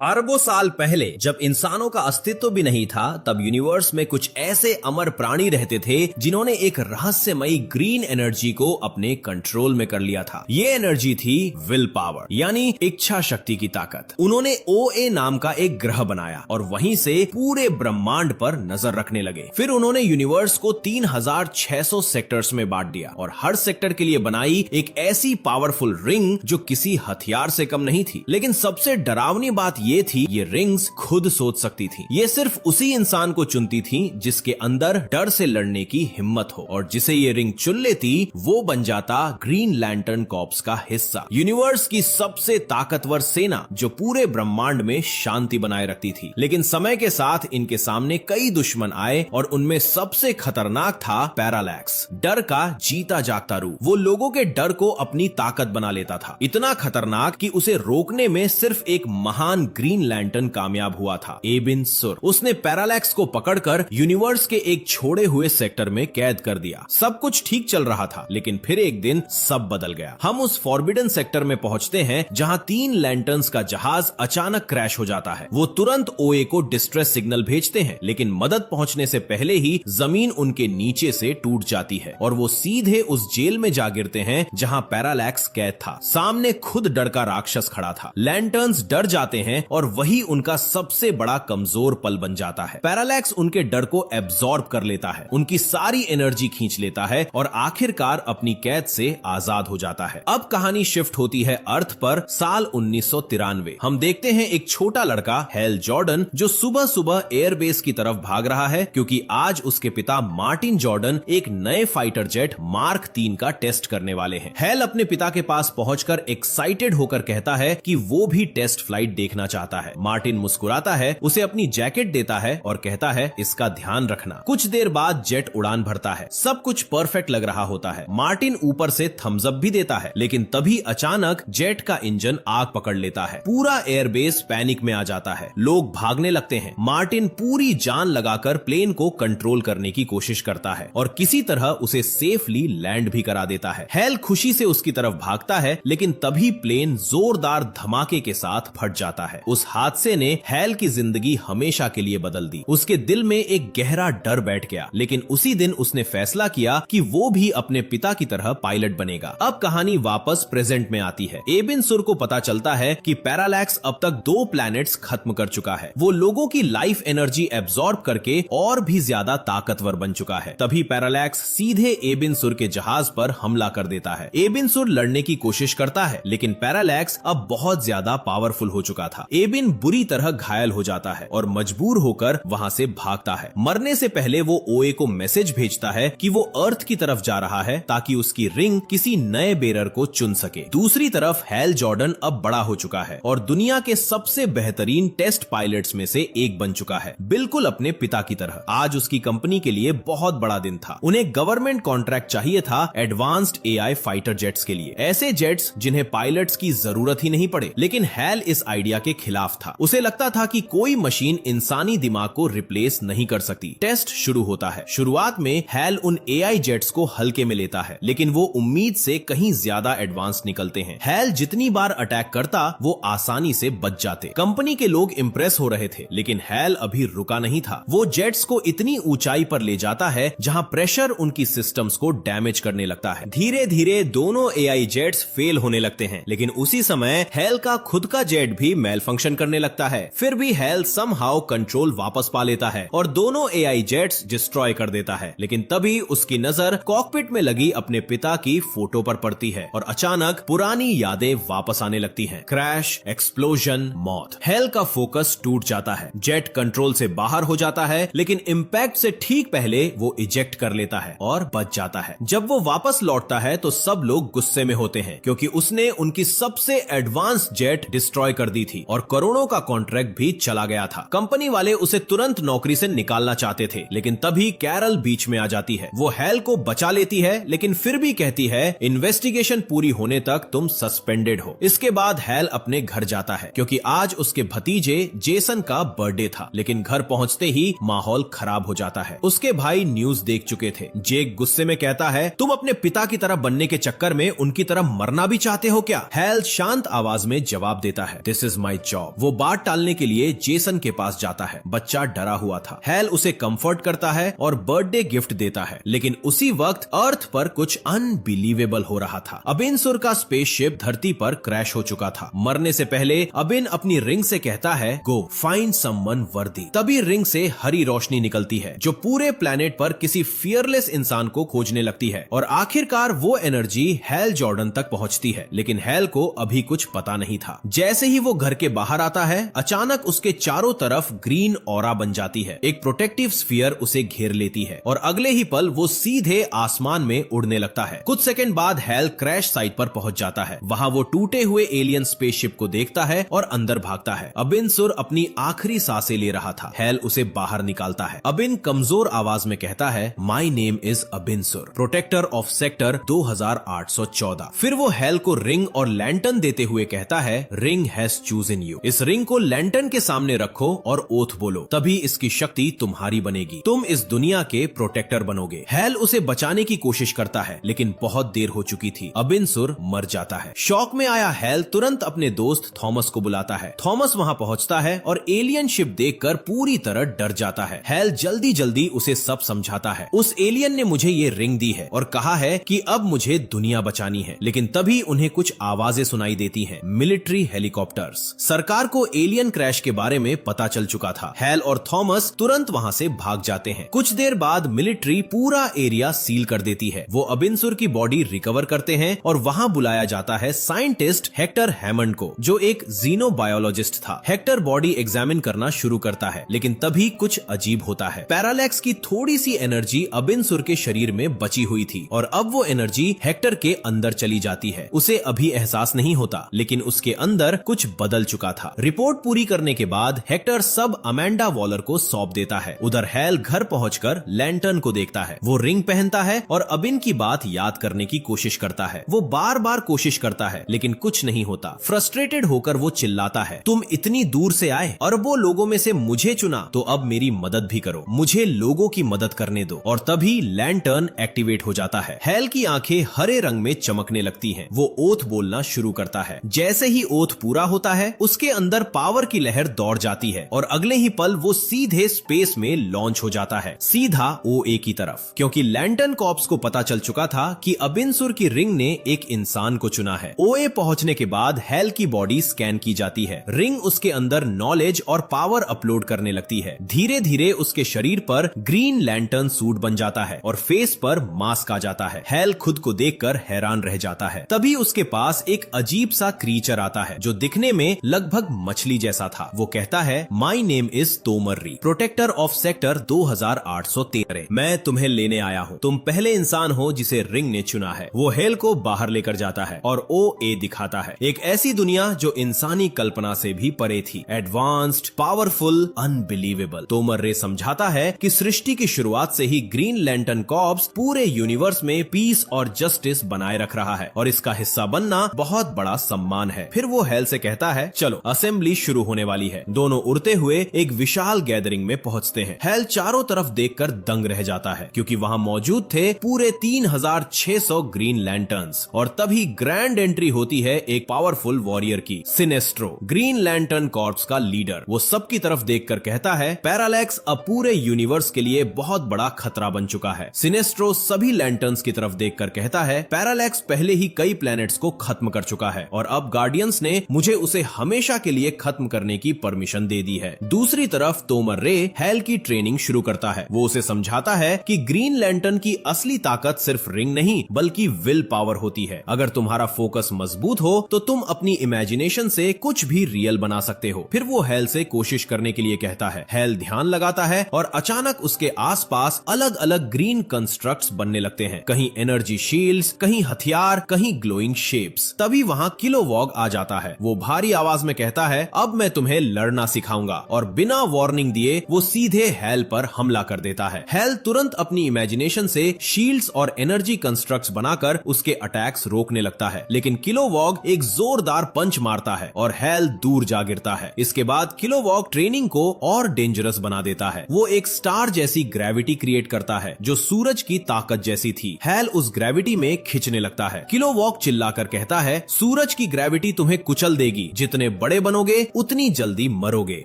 अरबों साल पहले जब इंसानों का अस्तित्व भी नहीं था, तब यूनिवर्स में कुछ ऐसे अमर प्राणी रहते थे जिन्होंने एक रहस्यमयी ग्रीन एनर्जी को अपने कंट्रोल में कर लिया था। ये एनर्जी थी विल पावर, यानी इच्छा शक्ति की ताकत। उन्होंने ओए नाम का एक ग्रह बनाया और वहीं से पूरे ब्रह्मांड पर नजर रखने लगे। फिर उन्होंने यूनिवर्स को 3600 सेक्टर्स में बांट दिया और हर सेक्टर के लिए बनाई एक ऐसी पावरफुल रिंग जो किसी हथियार से कम नहीं थी। लेकिन सबसे डरावनी बात ये थी, ये रिंग्स खुद सोच सकती थी। ये सिर्फ उसी इंसान को चुनती थी जिसके अंदर डर से लड़ने की हिम्मत हो, और जिसे ये रिंग चुन लेती वो बन जाता ग्रीन लैंटर्न कॉर्प्स का हिस्सा, यूनिवर्स की सबसे ताकतवर सेना जो पूरे ब्रह्मांड में शांति बनाए रखती थी। लेकिन समय के साथ इनके सामने कई दुश्मन आए और उनमें सबसे खतरनाक था पैरालैक्स, डर का जीता जागता रूप। वो लोगों के डर को अपनी ताकत बना लेता था, इतना खतरनाक कि उसे रोकने में सिर्फ एक महान ग्रीन लैंटर्न कामयाब हुआ था, एबिन सुर। उसने पैरालैक्स को पकड़कर यूनिवर्स के एक छोड़े हुए सेक्टर में कैद कर दिया। सब कुछ ठीक चल रहा था, लेकिन फिर एक दिन सब बदल गया। हम उस फॉरबिडन सेक्टर में पहुंचते हैं जहां 3 लैंटर्न्स का जहाज अचानक क्रैश हो जाता है। वो तुरंत ओए को डिस्ट्रेस सिग्नल भेजते हैं, लेकिन मदद पहुंचने से पहले ही जमीन उनके नीचे से टूट जाती है और वो सीधे उस जेल में जा गिरते हैं जहां पैरालैक्स कैद था। सामने खुद डर का राक्षस खड़ा था। लैंटर्न्स डर जाते हैं और वही उनका सबसे बड़ा कमजोर पल बन जाता है। पैरालैक्स उनके डर को एब्जॉर्ब कर लेता है, उनकी सारी एनर्जी खींच लेता है और आखिरकार अपनी कैद से आजाद हो जाता है। अब कहानी शिफ्ट होती है अर्थ पर, साल 1993। हम देखते हैं एक छोटा लड़का हैल जॉर्डन जो सुबह सुबह एयरबेस की तरफ भाग रहा है, क्योंकि आज उसके पिता मार्टिन जॉर्डन एक नए फाइटर जेट मार्क 3 का टेस्ट करने वाले हैं। हैल अपने पिता के पास पहुंचकर एक्साइटेड होकर कहता है कि वो भी टेस्ट फ्लाइट देखना चाहता है। मार्टिन मुस्कुराता है, उसे अपनी जैकेट देता है और कहता है इसका ध्यान रखना। कुछ देर बाद जेट उड़ान भरता है, सब कुछ परफेक्ट लग रहा होता है। मार्टिन ऊपर से थम्स अप भी देता है, लेकिन तभी अचानक जेट का इंजन आग पकड़ लेता है। पूरा एयरबेस पैनिक में आ जाता है, लोग भागने लगते हैं। मार्टिन पूरी जान लगाकर प्लेन को कंट्रोल करने की कोशिश करता है और किसी तरह उसे सेफली लैंड भी करा देता है। हैल खुशी से उसकी तरफ भागता है, लेकिन तभी प्लेन जोरदार धमाके के साथ फट जाता है। उस हादसे ने हैल की जिंदगी हमेशा के लिए बदल दी। उसके दिल में एक गहरा डर बैठ गया, लेकिन उसी दिन उसने फैसला किया कि वो भी अपने पिता की तरह पायलट बनेगा। अब कहानी वापस प्रेजेंट में आती है। एबिन सुर को पता चलता है कि पैरालैक्स अब तक 2 प्लैनेट्स खत्म कर चुका है। वो लोगों की लाइफ एनर्जी एब्जॉर्ब करके और भी ज्यादा ताकतवर बन चुका है। तभी पैरालैक्स सीधे एबिन सुर के जहाज पर हमला कर देता है। एबिन सुर लड़ने की कोशिश करता है, लेकिन पैरालैक्स अब बहुत ज्यादा पावरफुल हो चुका था। एबिन बुरी तरह घायल हो जाता है और मजबूर होकर वहां से भागता है। मरने से पहले वो ओए को मैसेज भेजता है कि वो अर्थ की तरफ जा रहा है ताकि उसकी रिंग किसी नए बेरर को चुन सके। दूसरी तरफ हैल जॉर्डन अब बड़ा हो चुका है और दुनिया के सबसे बेहतरीन टेस्ट पायलट्स में से एक बन चुका है, बिल्कुल अपने पिता की तरह। आज उसकी कंपनी के लिए बहुत बड़ा दिन था। उन्हें गवर्नमेंट कॉन्ट्रैक्ट चाहिए था एडवांस्ड एआई फाइटर जेट्स के लिए, ऐसे जेट्स जिन्हें पायलट्स की जरूरत ही नहीं पड़े। लेकिन हैल इस आइडिया के खिलाफ था। उसे लगता था कि कोई मशीन इंसानी दिमाग को रिप्लेस नहीं कर सकती। टेस्ट शुरू होता है। शुरुआत में हैल उन एआई जेट्स को हल्के में लेता है, लेकिन वो उम्मीद से कहीं ज्यादा एडवांस निकलते हैं। हैल जितनी बार अटैक करता वो आसानी से बच जाते। कंपनी के लोग इंप्रेस हो रहे थे, लेकिन हैल अभी रुका नहीं था। वो जेट्स को इतनी ऊंचाई पर ले जाता है जहां प्रेशर उनकी सिस्टम्स को डैमेज करने लगता है। धीरे धीरे दोनों एआई जेट्स फेल होने लगते हैं, लेकिन उसी समय हैल का खुद का जेट भी मेल फंक्शन करने लगता है। फिर भी हैल समहाउ कंट्रोल वापस पा लेता है और दोनों एआई जेट्स डिस्ट्रॉय कर देता है। लेकिन तभी उसकी नजर कॉकपिट में लगी अपने पिता की फोटो पर पड़ती है और अचानक पुरानी यादें वापस आने लगती हैं। क्रैश, एक्सप्लोजन, मौत। हैल का फोकस टूट जाता है। जेट कंट्रोल से बाहर हो जाता है, लेकिन इंपैक्ट से ठीक पहले वो इजेक्ट कर लेता है और बच जाता है। जब वो वापस लौटता है तो सब लोग गुस्से में होते हैं, क्योंकि उसने उनकी सबसे एडवांस जेट डिस्ट्रॉय कर दी थी और करोड़ों का कॉन्ट्रैक्ट भी चला गया था। कंपनी वाले उसे तुरंत नौकरी से निकालना चाहते थे, लेकिन तभी कैरल बीच में आ जाती है। वो हैल को बचा लेती है, लेकिन फिर भी कहती है इन्वेस्टिगेशन पूरी होने तक तुम सस्पेंडेड हो। इसके बाद हैल अपने घर जाता है, क्योंकि आज उसके भतीजे जेसन का बर्थडे था। लेकिन घर पहुंचते ही माहौल खराब हो जाता है। उसके भाई न्यूज देख चुके थे। जेक गुस्से में कहता है तुम अपने पिता की तरह बनने के चक्कर में उनकी तरह मरना भी चाहते हो क्या? हैल शांत आवाज में जवाब देता है दिस इज माई जॉब। वो बात टालने के लिए जेसन के पास जाता है। बच्चा डरा हुआ था। हैल उसे कंफर्ट करता है और बर्थडे गिफ्ट देता है, लेकिन उसी वक्त अर्थ पर कुछ अनबिलीवेबल हो रहा था। अबिन सुर का स्पेसशिप धरती पर क्रैश हो चुका था। मरने से पहले अबिन अपनी रिंग से कहता है, गो फाइंड समवन वर्दी। तभी रिंग से हरी रोशनी निकलती है जो पूरे प्लेनेट पर किसी फियरलेस इंसान को खोजने लगती है, और आखिरकार वो एनर्जी हैल जॉर्डन तक पहुंचती है। लेकिन हैल को अभी कुछ पता नहीं था। जैसे ही वो घर के बाहर आता है, अचानक उसके चारों तरफ ग्रीन ऑरा बन जाती है। एक प्रोटेक्टिव स्फीयर उसे घेर लेती है और अगले ही पल वो सीधे आसमान में उड़ने लगता है। कुछ सेकंड बाद हैल क्रैश साइट पर पहुंच जाता है। वहां वो टूटे हुए एलियन स्पेसशिप को देखता है और अंदर भागता है। अबिन सुर अपनी आखिरी सांसें ले रहा था। हैल उसे बाहर निकालता है। अबिन कमजोर आवाज में कहता है, माई नेम इज अबिन सुर, प्रोटेक्टर ऑफ सेक्टर 2814। फिर वो हैल को रिंग और लैंटर्न देते हुए कहता है, रिंग हैज चूजन यू। इस रिंग को लैंटर्न के सामने रखो और ओथ बोलो, तभी इसकी शक्ति तुम्हारी बनेगी। तुम इस दुनिया के प्रोटेक्टर बनोगे। हैल उसे बचाने की कोशिश करता है, लेकिन बहुत देर हो चुकी थी। अबिन सुर मर जाता है। शॉक में आया हैल तुरंत अपने दोस्त थॉमस को बुलाता है। थॉमस वहां पहुंचता है और एलियन शिप देखकर पूरी तरह डर जाता है। हैल जल्दी जल्दी उसे सब समझाता है। उस एलियन ने मुझे ये रिंग दी है और कहा है कि अब मुझे दुनिया बचानी है। लेकिन तभी उन्हें कुछ आवाजें सुनाई देती हैं, मिलिट्री हेलीकॉप्टर्स। सरकार को एलियन क्रैश के बारे में पता चल चुका था। हैल और थॉमस तुरंत वहां से भाग जाते हैं। कुछ देर बाद मिलिट्री पूरा एरिया सील कर देती है। वो अबिन सुर की बॉडी रिकवर करते हैं और वहां बुलाया जाता है साइंटिस्ट हेक्टर हैमंड को, जो एक जीनोबायोलॉजिस्ट था। हेक्टर बॉडी एग्जामिन करना शुरू करता है, लेकिन तभी कुछ अजीब होता है। पैरालैक्स की थोड़ी सी एनर्जी अबिन सुर के शरीर में बची हुई थी और अब वो एनर्जी हेक्टर के अंदर चली जाती है। उसे अभी एहसास नहीं होता, लेकिन उसके अंदर कुछ बदल चुका था। रिपोर्ट पूरी करने के बाद हेक्टर सब अमेंडा वॉलर को सौंप देता है। उधर हैल घर पहुंचकर लैंटर्न को देखता है। वो रिंग पहनता है और अबिन की बात याद करने की कोशिश करता है। वो बार बार कोशिश करता है, लेकिन कुछ नहीं होता। फ्रस्ट्रेटेड होकर वो चिल्लाता है, तुम इतनी दूर से आए, अरबों लोगों में से मुझे चुना, तो अब मेरी मदद भी करो, मुझे लोगों की मदद करने दो। और तभी लैंटर्न एक्टिवेट हो जाता है। हैल की आंखें हरे रंग में चमकने लगती हैं। वो ओथ बोलना शुरू करता है। जैसे ही ओथ पूरा होता है, उसके अंदर पावर की लहर दौड़ जाती है और अगले ही पल वो सीधे स्पेस में लॉन्च हो जाता है, सीधा ओए की तरफ। क्योंकि लैंटर्न कॉर्प्स को पता चल चुका था कि अबिन सुर की रिंग ने एक इंसान को चुना है। ओए पहुंचने के बाद हैल की बॉडी स्कैन की जाती है। रिंग उसके अंदर नॉलेज और पावर अपलोड करने लगती है। धीरे धीरे उसके शरीर पर ग्रीन लैंटर्न सूट बन जाता है और फेस पर मास्क आ जाता है। हैल खुद को देखकर हैरान रह जाता है। तभी उसके पास एक अजीब सा क्रीचर आता है जो दिखने में लगभग मछली जैसा था। वो कहता है, माई नेम इज तोमर्री, प्रोटेक्टर ऑफ सेक्टर 2813। मैं तुम्हें लेने आया हूँ। तुम पहले इंसान हो जिसे रिंग ने चुना है। वो हैल को बाहर लेकर जाता है और ओए दिखाता है, एक ऐसी दुनिया जो इंसानी कल्पना से भी परे थी। Advanced, powerful, unbelievable. तोमर्रे समझाता है कि सृष्टि की शुरुआत से ही ग्रीन लैंटर्न कॉर्प्स पूरे यूनिवर्स में पीस और जस्टिस बनाए रख रहा है और इसका हिस्सा बनना बहुत बड़ा सम्मान है। फिर वो हैल से कहता है, चलो असेंबली शुरू होने वाली है। दोनों उड़ते हुए एक विशाल गैदरिंग में पहुंचते हैं। हैल चारों तरफ देखकर दंग रह जाता है, क्योंकि वहां मौजूद थे पूरे 3600 ग्रीन लैंटर्न्स। और तभी ग्रैंड एंट्री होती है एक पावरफुल वॉरियर की, सिनेस्ट्रो, ग्रीन लैंटर्न कॉर्प्स का लीडर। वो सबकी तरफ देखकर कहता है, पैरालैक्स अब पूरे यूनिवर्स के लिए बहुत बड़ा खतरा बन चुका है। सिनेस्ट्रो सभी लैंटर्न्स की तरफ देखकर कहता है, पैरालैक्स पहले ही कई प्लैनेट्स को खत्म कर चुका है और अब गार्डियंस ने मुझे उसे हमेशा के लिए खत्म करने की परमिशन दे दी है। दूसरी तरफ तोमर्रे हैल की ट्रेनिंग शुरू करता है। वो उसे समझाता है कि ग्रीन लैंटर्न की असली ताकत सिर्फ रिंग नहीं बल्कि विल पावर होती है। अगर तुम्हारा फोकस मजबूत हो तो तुम अपनी इमेजिनेशन से कुछ भी रियल बना सकते हो। फिर वो हैल से कोशिश करने के लिए कहता है। हैल ध्यान लगाता है और अचानक उसके आसपास अलग अलग ग्रीन कंस्ट्रक्ट्स बनने लगते हैं, कहीं एनर्जी शील्ड्स, कहीं हथियार, कहीं ग्लोइंग शेप्स। तभी वहां किलोवॉग आ जाता है। वो भारी आवाज में कहता है, अब मैं तुम्हें लड़ना सिखाऊंगा, और बिना वार्निंग दिए वो सीधे हैल पर हमला कर देता है। हैल तुरंत अपनी इमेजिनेशन से शील्ड्स और एनर्जी कंस्ट्रक्ट्स बनाकर उसके अटैक्स रोकने लगता है, लेकिन किलोवॉग एक जोरदार पंच मारता है और हैल दूर जा गिरता है। इसके बाद किलोवॉग ट्रेनिंग को और डेंजरस बना देता है। वो एक स्टार जैसी ग्रेविटी क्रिएट करता है जो सूरज की ताकत जैसी थी। हैल उस ग्रेविटी में खिंचने लगता है। किलोवॉग चिल्लाकर कहता है, सूरज की ग्रेविटी तुम्हें कुचल देगी, जितने बड़े बनोगे उतनी जल्दी मरोगे।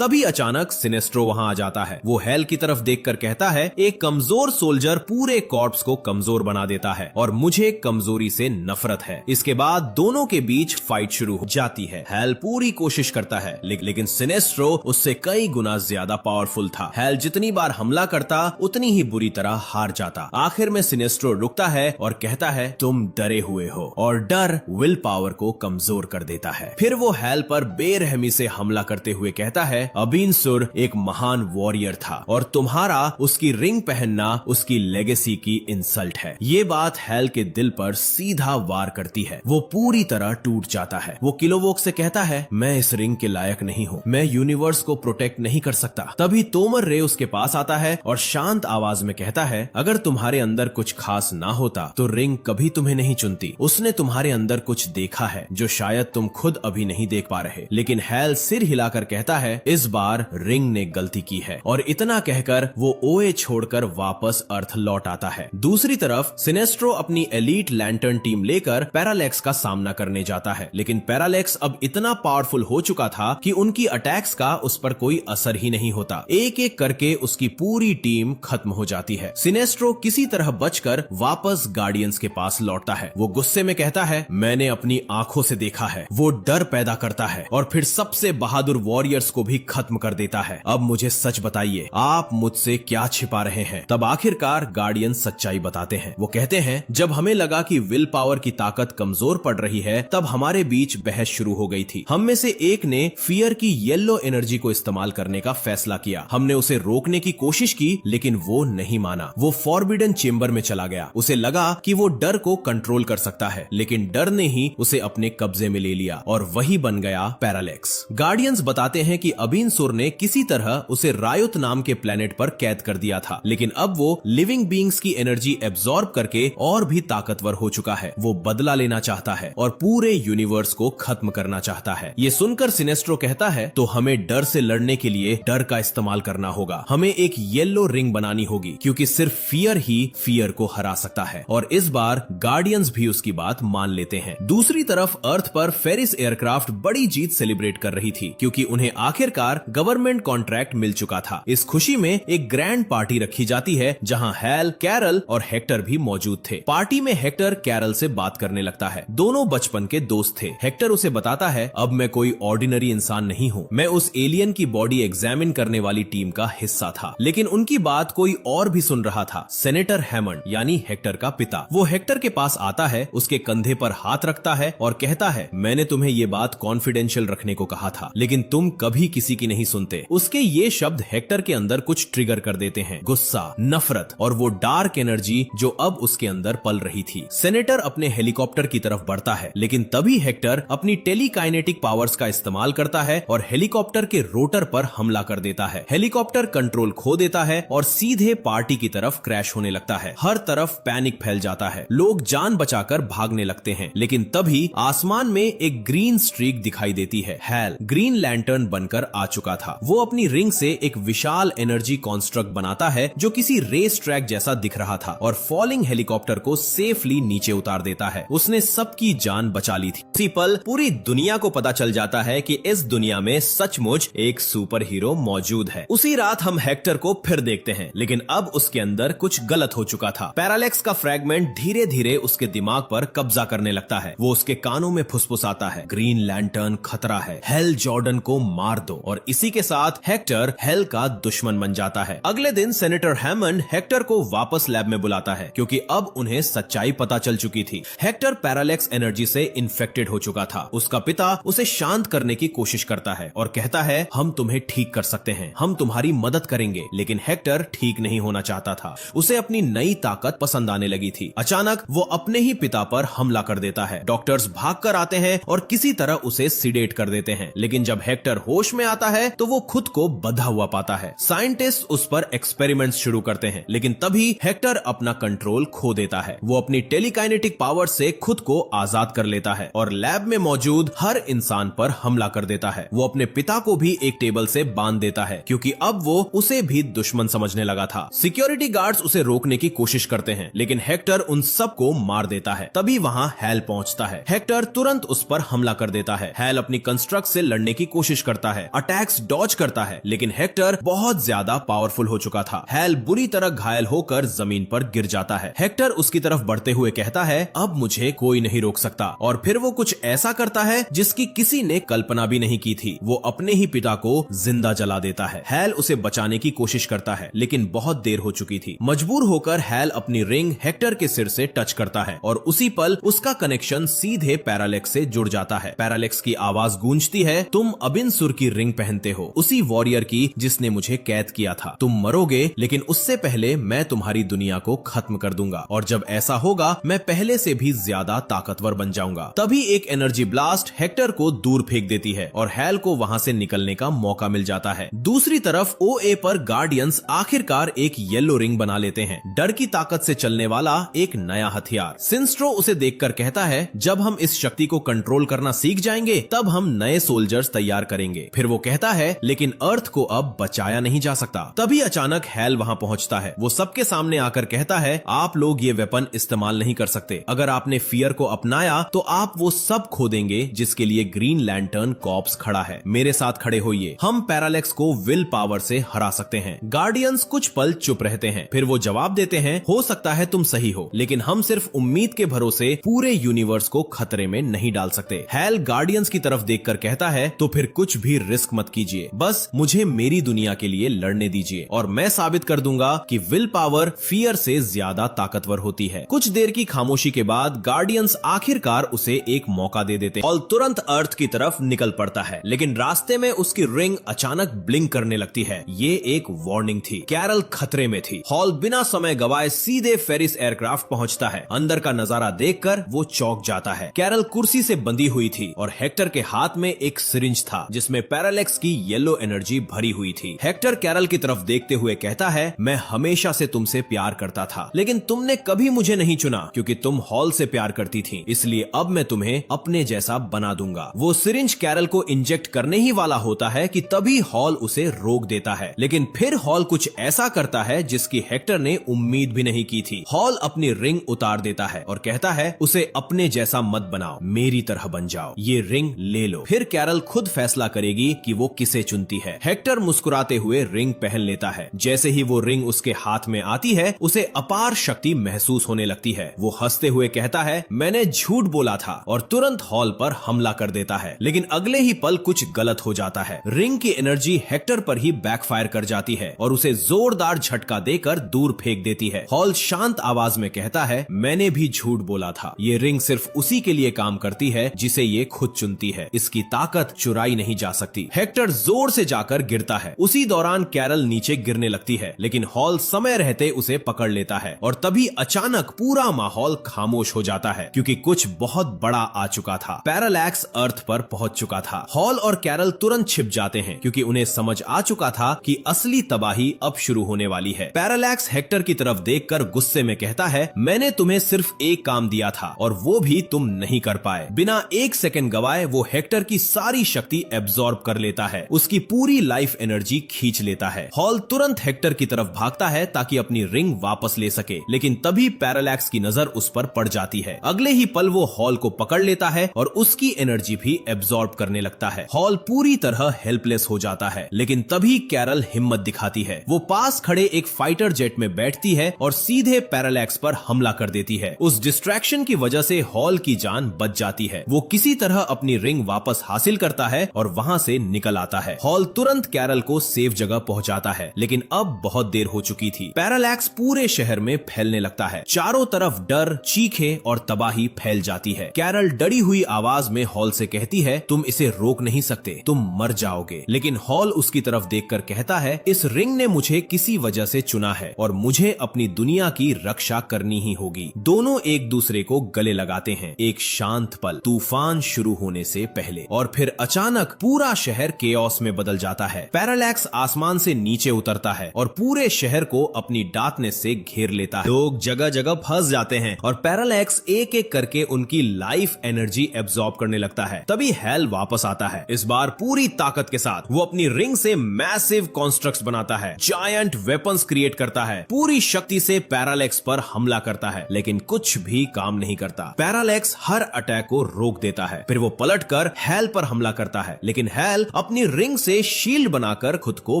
तभी अचानक सिनेस्ट्रो वहां आ जाता है। वो हेल की तरफ देखकर कहता है, एक कमजोर सोल्जर पूरे कॉर्प्स को कमजोर बना देता है और मुझे कमजोरी से नफरत है। इसके बाद दोनों के बीच फाइट शुरू हो जाती है। हेल पूरी कोशिश करता है लेकिन सिनेस्ट्रो उससे कई गुना ज्यादा पावरफुल था। हेल जितनी बार हमला करता उतनी ही बुरी तरह हार जाता। आखिर में सिनेस्ट्रो रुकता है और कहता है, तुम डरे हुए हो, और डर विल पावर को कमजोर कर देता है। फिर वो हेल पर बेरहमी से हमला करते हुए कहता है, अबीनसुर एक महान वॉरियर था और तुम्हारा उसकी रिंग पहनना उसकी लेगेसी की इंसल्ट है। ये बात हेल के दिल पर सीधा वार करती है। वो पूरी तरह टूट जाता है। वो किलोवोक से कहता है, मैं इस रिंग के लायक नहीं हूँ, मैं यूनिवर्स को प्रोटेक्ट नहीं कर सकता। तभी तोमर रे उसके पास आता है और शांत आवाज में कहता है, अगर तुम्हारे अंदर कुछ खास ना होता तो रिंग कभी तुम्हें नहीं चुनती। उसने तुम्हारे अंदर कुछ देखा है जो शायद तुम खुद अभी नहीं देख पा रहे। लेकिन हेल सिर हिलाकर कहता है, इस बार रिंग ने गलती की है, और इतना कहकर वो ओए छोड़कर वापस अर्थ लौट आता है। दूसरी तरफ सिनेस्ट्रो अपनी एलीट लैंटर्न टीम लेकर पैरालेक्स का सामना करने जाता है। लेकिन पैरालेक्स अब इतना पावरफुल हो चुका था कि उनकी अटैक्स का उस पर कोई असर ही नहीं होता। एक एक करके उसकी पूरी टीम खत्म हो जाती है। सिनेस्ट्रो किसी तरह बचकर वापस गार्डियंस के पास लौटता है। वो गुस्से में कहता है, मैंने अपनी आंखों से देखा है। वो डर पैदा करता है और फिर सबसे बहादुर वॉरियर्स को भी खत्म कर देता है। अब मुझे सच बताइए, आप मुझसे क्या छिपा रहे हैं? तब आखिरकार गार्डियन सच्चाई बताते हैं। वो कहते हैं, जब हमें लगा कि विल पावर की ताकत कमजोर पड़ रही है तब हमारे बीच बहस शुरू हो गई थी। हम में से एक ने फियर की येलो एनर्जी को इस्तेमाल करने का फैसला किया। हमने उसे रोकने की कोशिश की लेकिन वो नहीं माना। वो फॉरबिडन चेंबर में चला गया। उसे लगा कि वो डर को कंट्रोल कर सकता है, लेकिन डर ने ही उसे अपने कब्जे में ले लिया और वही बन गया पैरालेक्स। गार्डियंस बताते हैं कि अबीनसुर ने किसी तरह उसे रायुत नाम के प्लेनेट पर कैद कर दिया था, लेकिन अब वो लिविंग बीइंग्स की एनर्जी एब्जॉर्ब करके और भी ताकतवर हो चुका है। वो बदला लेना चाहता है और पूरे यूनिवर्स को खत्म करना चाहता है। ये सुनकर सिनेस्ट्रो कहता है, तो हमें डर से लड़ने के लिए डर का इस्तेमाल करना होगा। हमें एक येलो रिंग बनानी होगी क्योंकि सिर्फ फियर ही फियर को हरा सकता है। और इस बार गार्डियंस भी उसकी बात मान लेते हैं। दूसरी तरफ अर्थ पर फेरिस एयरक्राफ्ट बड़ी जीत सेलिब्रेट कर रही थी क्योंकि उन्हें आखिरकार गवर्नमेंट कॉन्ट्रैक्ट मिल चुका था। इस खुशी में एक ग्रैंड पार्टी रखी जाती है जहां हेल, कैरल और हेक्टर भी मौजूद थे। पार्टी में हेक्टर कैरल से बात करने लगता है। दोनों बचपन के दोस्त थे। हेक्टर उसे बताता है, अब मैं कोई ऑर्डिनरी इंसान नहीं हूँ, मैं उस एलियन की बॉडी एग्जामिन करने वाली टीम का हिस्सा था। लेकिन उनकी बात कोई और भी सुन रहा था, सेनेटर हैमंड यानी हेक्टर का पिता। वो हेक्टर के पास आता है, उसके कंधे पर हाथ रखता है और कहता है, मैंने तुम्हें ये बात कॉन्फिडेंशियल रखने को कहा था लेकिन तुम कभी किसी की नहीं सुनते। उसके ये शब्द हेक्टर के अंदर कुछ ट्रिगर कर देते हैं, गुस्सा, नफरत और वो डार्क एनर्जी जो अब उसके अंदर पल रही थी। सेनेटर अपने हेलीकॉप्टर की तरफ बढ़ता है लेकिन तभी हेक्टर अपनी टेलीकाइनेटिक पावर्स का इस्तेमाल करता है और हेलीकॉप्टर के रोटर पर हमला कर देता है। हेलीकॉप्टर कंट्रोल खो देता है और सीधे पार्टी की तरफ क्रैश होने लगता है। हर तरफ पैनिक फैल जाता है। लोग जान बचाकर भागने लगते हैं लेकिन तभी आसमान में एक ग्रीन स्ट्रीक दिखाई देती है। हेल ग्रीन लैंटर्न बनकर आ चुका था। वो अपनी रिंग से एक विशाल एनर्जी कॉन्स्ट्रक्ट बनाता है जो किसी रेस ट्रैक जैसा दिख रहा था और फॉलिंग हेलीकॉप्टर को सेफली नीचे उतार देता है। उसने सबकी जान बचा ली थी। इसी पल पूरी दुनिया को पता चल जाता है कि इस दुनिया में सचमुच एक सुपर हीरो मौजूद है। उसी रात हम हेक्टर को फिर देखते हैं लेकिन अब उसके अंदर कुछ गलत हो चुका था। पैरालेक्स का फ्रैगमेंट धीरे धीरे उसके दिमाग पर कब्जा करने लगता है। वो उसके कानों में फुसफुसाता है, ग्रीन लैंटर्न खतरा है, हेल जॉर्डन को मार दो। और इसी के साथ हेक्टर हेल का दुश्मन बन जाता है। अगले दिन सेनेटर हैमंड हेक्टर को वापस लैब में बुलाता है क्योंकि अब उन्हें सच्चाई पता चल चुकी थी। हेक्टर पैरालेक्स एनर्जी से इन्फेक्टेड हो चुका था। उसका पिता उसे शांत करने की कोशिश करता है और कहता है, हम तुम्हें ठीक कर सकते हैं, हम तुम्हारी मदद करेंगे। लेकिन हेक्टर ठीक नहीं होना चाहता था। उसे अपनी नई ताकत पसंद आने लगी थी। अचानक वो अपने ही पिता पर हमला कर देता है। डॉक्टर्स भागकर आते हैं और किसी तरह उसे सिडेट कर देते हैं। लेकिन जब हेक्टर होश में आता है तो वो खुद को बंधा हुआ पाता है। साइंटिस्ट उस पर एक्सपेरिमेंट्स शुरू करते हैं लेकिन तभी हेक्टर अपना कंट्रोल खो देता है। वो अपनी टेलीकाइनेटिक पावर से खुद को आजाद कर लेता है और लैब में मौजूद हर इंसान पर हमला कर देता है। वो अपने पिता को भी एक टेबल से बांध देता है क्योंकि अब वो उसे भी दुश्मन समझने लगा था। सिक्योरिटी गार्ड्स उसे रोकने की कोशिश करते हैं लेकिन हेक्टर उन सबको मार देता है। तभी वहां हेल पहुंचता है। हेक्टर तुरंत उस पर हमला कर देता है। हेल अपनी अपनी कंस्ट्रक्ट से लड़ने की कोशिश करता है, अटैक्स डॉज करता है, लेकिन हेक्टर बहुत ज्यादा पावरफुल हो चुका था। हैल बुरी तरह घायल होकर जमीन पर गिर जाता है। हेक्टर उसकी तरफ बढ़ते हुए कहता है, अब मुझे कोई नहीं रोक सकता, और फिर वो कुछ ऐसा करता है जिसकी किसी ने कल्पना भी नहीं की थी। वो अपने ही पिता को जिंदा जला देता है। हैल उसे बचाने की कोशिश करता है, लेकिन बहुत देर हो चुकी थी। मजबूर होकर हैल अपनी रिंग हेक्टर के सिर से टच करता है और उसी पल उसका कनेक्शन सीधे पैरालेक्स से जुड़ जाता है। पैरालेक्स की आवाज गूंजती है, तुम अबिनसुर की रिंग पहनते हो, उसी वॉरियर की जिसने मुझे कैद किया था। तुम मरोगे, लेकिन उससे पहले मैं तुम्हारी दुनिया को खत्म कर दूंगा, और जब ऐसा होगा मैं पहले से भी ज्यादा ताकतवर बन जाऊंगा। तभी एक एनर्जी ब्लास्ट हेक्टर को दूर फेंक देती है और हैल को वहां से निकलने का मौका मिल जाता है। दूसरी तरफ ओए पर गार्डियंस आखिरकार एक येलो रिंग बना लेते हैं, डर की ताकत से चलने वाला एक नया हथियार। सिंस्ट्रो उसे देखकर कहता है, जब हम इस शक्ति को कंट्रोल करना सीख जाएंगे तब हम नए सोल्जर्स तैयार करेंगे। फिर वो कहता है, लेकिन अर्थ को अब बचाया नहीं जा सकता। तभी अचानक हैल वहां पहुंचता है। वो सबके सामने आकर कहता है, आप लोग ये वेपन इस्तेमाल नहीं कर सकते। अगर आपने फियर को अपनाया तो आप वो सब खो देंगे जिसके लिए ग्रीन लैंटर्न कॉर्प्स खड़ा है। मेरे साथ खड़े होइए, हम पैरालेक्स को विल पावर से हरा सकते हैं। गार्डियंस कुछ पल चुप रहते हैं, फिर वो जवाब देते हैं, हो सकता है तुम सही हो, लेकिन हम सिर्फ उम्मीद के भरोसे पूरे यूनिवर्स को खतरे में नहीं डाल सकते। हैल गार्डियंस की तरफ देखकर कहता है, तो फिर कुछ भी रिस्क मत कीजिए, बस मुझे मेरी दुनिया के लिए लड़ने दीजिए और मैं साबित कर दूंगा कि विल पावर फियर से ज्यादा ताकतवर होती है। कुछ देर की खामोशी के बाद गार्डियंस आखिरकार उसे एक मौका दे देते हैं और तुरंत अर्थ की तरफ निकल पड़ता है, लेकिन रास्ते में उसकी रिंग अचानक ब्लिंक करने लगती है। ये एक वार्निंग थी, कैरल खतरे में थी। हॉल बिना समय गवाए सीधे फेरिस एयरक्राफ्ट पहुंचता है। अंदर का नजारा देखकर वो चौंक जाता है। कैरल कुर्सी से बंधी हुई थी और हेक्टर के हाथ में एक सिरिंज था जिसमें पैरालेक्स की येलो एनर्जी भरी हुई थी। हेक्टर कैरल की तरफ देखते हुए कहता है, मैं हमेशा से तुमसे प्यार करता था, लेकिन तुमने कभी मुझे नहीं चुना क्योंकि तुम हॉल से प्यार करती थी, इसलिए अब मैं तुम्हें अपने जैसा बना दूंगा। वो सिरिंज कैरल को इंजेक्ट करने ही वाला होता है कि तभी हॉल उसे रोक देता है, लेकिन फिर हॉल कुछ ऐसा करता है जिसकी हेक्टर ने उम्मीद भी नहीं की थी। हॉल अपनी रिंग उतार देता है और कहता है, उसे अपने जैसा मत बनाओ, मेरी तरह बन जाओ, ये रिंग ले लो। फिर कैरल खुद फैसला करेगी कि वो किसे चुनती है। हेक्टर मुस्कुराते हुए रिंग पहन लेता है। जैसे ही वो रिंग उसके हाथ में आती है, उसे अपार शक्ति महसूस होने लगती है। वो हंसते हुए कहता है, मैंने झूठ बोला था, और तुरंत हॉल पर हमला कर देता है, लेकिन अगले ही पल कुछ गलत हो जाता है। रिंग की एनर्जी हेक्टर पर ही बैकफायर कर जाती है और उसे जोरदार झटका देकर दूर फेंक देती है। हॉल शांत आवाज में कहता है, मैंने भी झूठ बोला था, ये रिंग सिर्फ उसी के लिए काम करती है जिसे ये खुद चुनती है, इसकी ताकत चुराई नहीं जा सकती। हेक्टर जोर से जाकर गिरता है। उसी दौरान कैरल नीचे गिरने लगती है, लेकिन हॉल समय रहते उसे पकड़ लेता है और तभी अचानक पूरा माहौल खामोश हो जाता है क्योंकि कुछ बहुत बड़ा आ चुका था। पैरालैक्स अर्थ पर पहुंच चुका था। हॉल और कैरल तुरंत छिप जाते हैं क्योंकि उन्हें समझ आ चुका था कि असली तबाही अब शुरू होने वाली है। पैरालैक्स हेक्टर की तरफ देखकर गुस्से में कहता है, मैंने तुम्हें सिर्फ एक काम दिया था और वो भी तुम नहीं कर पाए। बिना एक सेकंड गवाए वो हेक्टर की सारी शक्ति एब्जॉर्ब कर लेता है, उसकी पूरी लाइफ एनर्जी खींच लेता है। हॉल तुरंत हेक्टर की तरफ भागता है ताकि अपनी रिंग वापस ले सके, लेकिन तभी पैरालैक्स की नजर उस पर पड़ जाती है। अगले ही पल वो हॉल को पकड़ लेता है और उसकी एनर्जी भी एब्जॉर्ब करने लगता है। हॉल पूरी तरह हेल्पलेस हो जाता है, लेकिन तभी कैरल हिम्मत दिखाती है। वो पास खड़े एक फाइटर जेट में बैठती है और सीधे पैरालैक्स पर हमला कर देती है। उस डिस्ट्रैक्शन की वजह से हॉल की जान बच जाती है। वो किसी तरह अपनी रिंग वापस हासिल करता है और वहां से निकल आता है। हॉल तुरंत कैरल को सेफ जगह पहुंचाता है, लेकिन अब बहुत देर हो चुकी थी। पैरालैक्स पूरे शहर में फैलने लगता है। चारों तरफ डर, चीखे और तबाही फैल जाती है। कैरल डरी हुई आवाज में हॉल से कहती है, तुम इसे रोक नहीं सकते, तुम मर जाओगे। लेकिन हॉल उसकी तरफ देखकर कहता है, इस रिंग ने मुझे किसी वजह से चुना है और मुझे अपनी दुनिया की रक्षा करनी ही होगी। दोनों एक दूसरे को गले लगाते हैं। एक शांत पल, तूफान शुरू होने से पहले, और फिर अचानक पूरा शहर केओस में बदल जाता है। पैरालैक्स आसमान से नीचे उतरता है और पूरे शहर को अपनी डार्कनेस से घेर लेता है। लोग जगह जगह फंस जाते हैं और पैरालैक्स एक एक करके उनकी लाइफ एनर्जी एब्जॉर्ब करने लगता है। तभी हैल वापस आता है। इस बार पूरी ताकत के साथ वो अपनी रिंग से मैसिव कॉन्स्ट्रक्ट्स बनाता है, जायंट वेपन्स क्रिएट करता है, पूरी शक्ति से पैरालैक्स पर हमला करता है, लेकिन कुछ भी काम नहीं करता। पैरालैक्स हर अटैक को रोक देता है। फिर वो पलटकर आकर हैल पर हमला करता है, लेकिन हैल अपनी रिंग से शील्ड बनाकर खुद को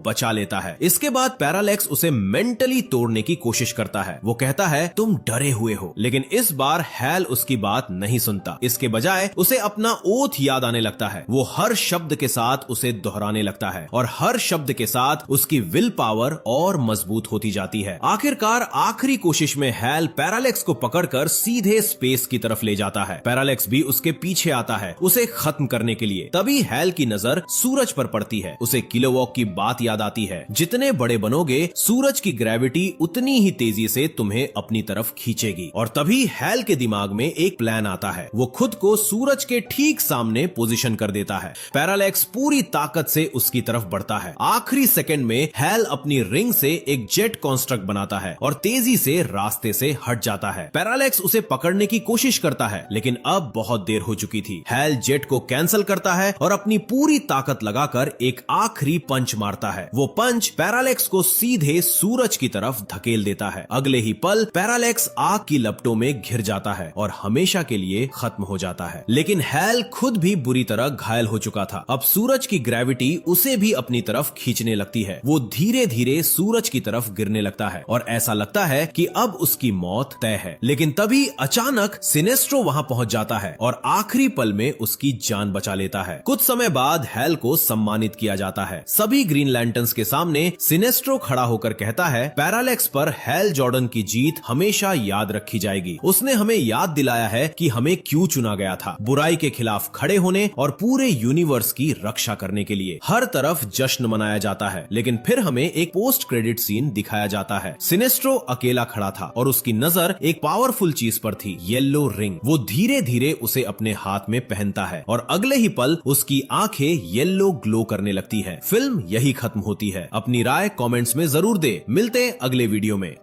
बचा लेता है। इसके बाद पैरालेक्स उसे मेंटली तोड़ने की कोशिश करता है। वो कहता है तुम डरे हुए हो, लेकिन इस बार हैल उसकी बात नहीं सुनता। इसके बजाय उसे अपना ओथ याद आने लगता है। वो हर शब्द के साथ उसे दोहराने लगता है और हर शब्द के साथ उसकी विल पावर और मजबूत होती जाती है। आखिरकार आखिरी कोशिश में हैल पैरालेक्स को पकड़कर सीधे स्पेस की तरफ ले जाता है। पैरालेक्स भी उसके पीछे आता है उसे खत्म करने के लिए। तभी हैल की नजर सूरज पर पड़ती है। उसे किलोवॉक की बात याद आती है, जितने बड़े बनोगे सूरज की ग्रेविटी उतनी ही तेजी से तुम्हें अपनी तरफ खींचेगी। और तभी हैल के दिमाग में एक प्लान आता है। वो खुद को सूरज के ठीक सामने पोजीशन कर देता है। पैरालेक्स पूरी ताकत से उसकी तरफ बढ़ता है। आखिरी सेकंड में हैल अपनी रिंग से एक जेट कॉन्स्ट्रक्ट बनाता है और तेजी से रास्ते से हट जाता है। पैरालेक्स उसे पकड़ने की कोशिश करता है, लेकिन अब बहुत देर हो चुकी थी। हैल जेट को कैंसिल करता है और अपनी पूरी ताकत लगाकर एक आखिरी पंच मारता है। वो पंच पैरालेक्स को सीधे सूरज की तरफ धकेल देता है। अगले ही पल पैरालेक्स आग की लपटों में घिर जाता है और हमेशा के लिए खत्म हो जाता है। लेकिन हैल खुद भी बुरी तरह घायल हो चुका था। अब सूरज की ग्रेविटी उसे भी अपनी तरफ खींचने लगती है। वो धीरे धीरे सूरज की तरफ गिरने लगता है और ऐसा लगता है कि अब उसकी मौत तय है। लेकिन तभी अचानक सिनेस्ट्रो वहां पहुंच जाता है और आखिरी पल में उसकी जान बचा लेता है। कुछ समय बाद हैल को सम्मानित किया जाता है। सभी ग्रीन लैंटर्न्स के सामने सिनेस्ट्रो खड़ा होकर कहता है पैरालेक्स पर हैल जॉर्डन की जीत हमेशा याद रखी जाएगी। उसने हमें याद दिलाया है कि हमें क्यों चुना गया था, बुराई के खिलाफ खड़े होने और पूरे यूनिवर्स की रक्षा करने के लिए। हर तरफ जश्न मनाया जाता है, लेकिन फिर हमें एक पोस्ट क्रेडिट सीन दिखाया जाता है। सिनेस्ट्रो अकेला खड़ा था और उसकी नजर एक पावरफुल चीज पर थी, येलो रिंग। वो धीरे धीरे उसे अपने हाथ में पहनता है और अगले ही पल उसकी आंखें येलो ग्लो करने लगती है। फिल्म यही खत्म होती है। अपनी राय कमेंट्स में जरूर दे। मिलते हैं अगले वीडियो में।